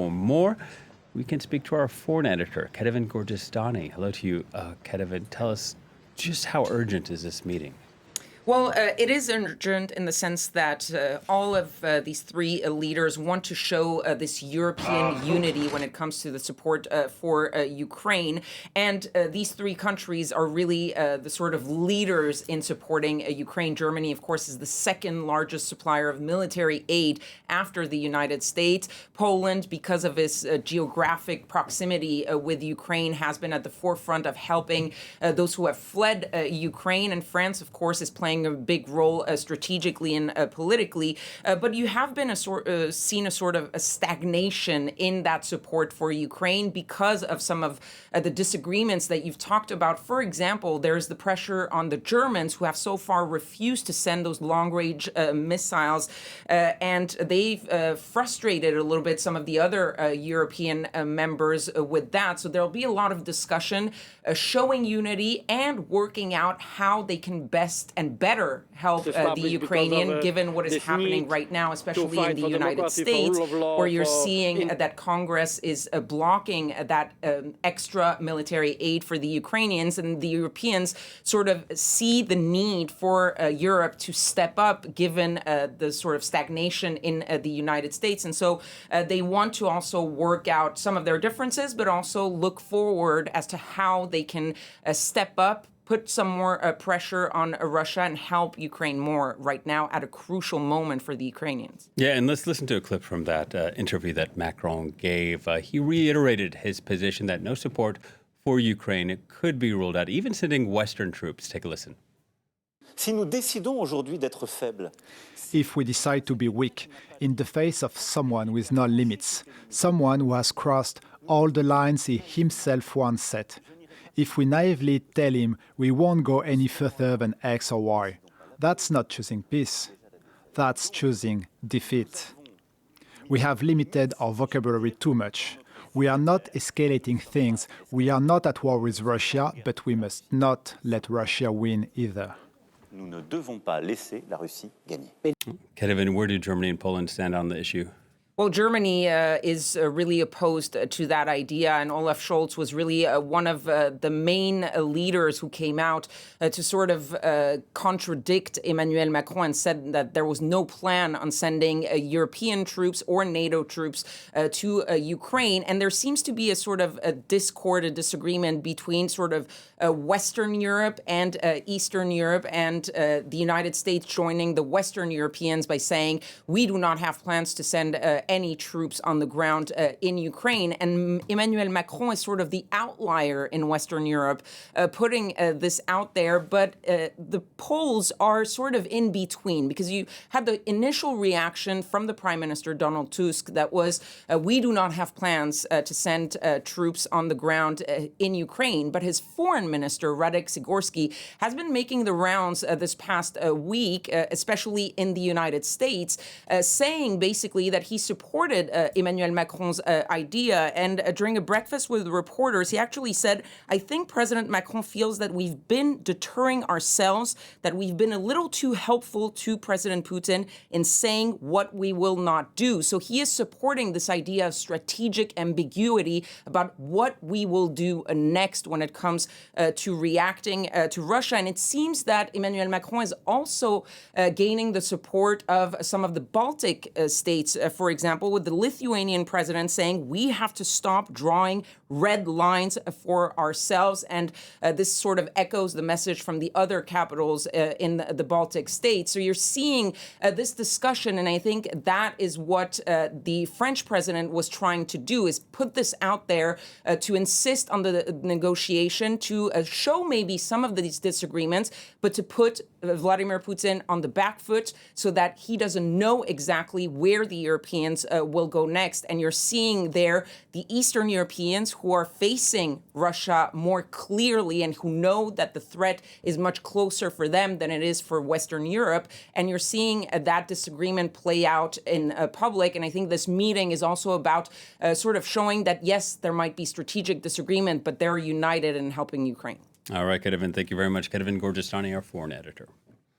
For more, we can speak to our foreign editor, Kethevane Gorjestani. Hello to you, Kethevane. Tell us just how urgent is this meeting? Well, it is urgent in the sense that all of these three leaders want to show this European unity when it comes to the support for Ukraine. And these three countries are really the sort of leaders in supporting Ukraine. Germany, of course, is the second largest supplier of military aid after the United States. Poland, because of its geographic proximity with Ukraine, has been at the forefront of helping those who have fled Ukraine. And France, of course, is playing a big role strategically and politically, but you have been seen a sort of a stagnation in that support for Ukraine because of some of the disagreements that you've talked about. For example, there's the pressure on the Germans, who have so far refused to send those long-range missiles, and they've frustrated a little bit some of the other European members with that. So there'll be a lot of discussion showing unity and working out how they can best and better help the Ukrainian, given what is happening right now, especially in the United States, where you're seeing that Congress is blocking that extra military aid for the Ukrainians, and the Europeans sort of see the need for Europe to step up, given the sort of stagnation in the United States. And so they want to also work out some of their differences, but also look forward as to how they can step up, put some more pressure on Russia, and help Ukraine more right now at a crucial moment for the Ukrainians. Yeah, and let's listen to a clip from that interview that Macron gave. He reiterated his position that no support for Ukraine could be ruled out, even sending Western troops. Take a listen. Si nous décidons aujourd'hui d'être faibles, if we decide to be weak in the face of someone with no limits, someone who has crossed all the lines he himself once set, if we naively tell him we won't go any further than X or Y, that's not choosing peace. That's choosing defeat. We have limited our vocabulary too much. We are not escalating things. We are not at war with Russia, but we must not let Russia win either. nous ne devons pas laisser la Russie gagner. Kethevane, where do Germany and Poland stand on the issue? Well, Germany is really opposed to that idea, and Olaf Scholz was really one of the main leaders who came out to sort of contradict Emmanuel Macron and said that there was no plan on sending European troops or NATO troops to Ukraine. And there seems to be a sort of a discord, a disagreement between sort of Western Europe and Eastern Europe, and the United States joining the Western Europeans by saying we do not have plans to send any troops on the ground in Ukraine. And Emmanuel Macron is sort of the outlier in Western Europe, putting this out there. But the polls are sort of in between, because you had the initial reaction from the Prime Minister, Donald Tusk, that was, we do not have plans to send troops on the ground in Ukraine. But his foreign minister, Radek Sikorski, has been making the rounds this past week, especially in the United States, saying basically that he supported Emmanuel Macron's idea. And during a breakfast with reporters, he actually said, I think President Macron feels that we've been deterring ourselves, that we've been a little too helpful to President Putin in saying what we will not do. So he is supporting this idea of strategic ambiguity about what we will do next when it comes to reacting to Russia. And it seems that Emmanuel Macron is also gaining the support of some of the Baltic states, for example, with the Lithuanian president saying we have to stop drawing red lines for ourselves. And this sort of echoes the message from the other capitals in the Baltic states. So you're seeing this discussion, and I think that is what the French president was trying to do, is put this out there to insist on the negotiation, to show maybe some of these disagreements, but to put Vladimir Putin on the back foot so that he doesn't know exactly where the Europeans will go next. And you're seeing there the Eastern Europeans who are facing Russia more clearly and who know that the threat is much closer for them than it is for Western Europe. And you're seeing that disagreement play out in public. And I think this meeting is also about sort of showing that, yes, there might be strategic disagreement, but they're united in helping Ukraine. All right, Kethevane, thank you very much. Kethevane Gorjestani, our foreign editor.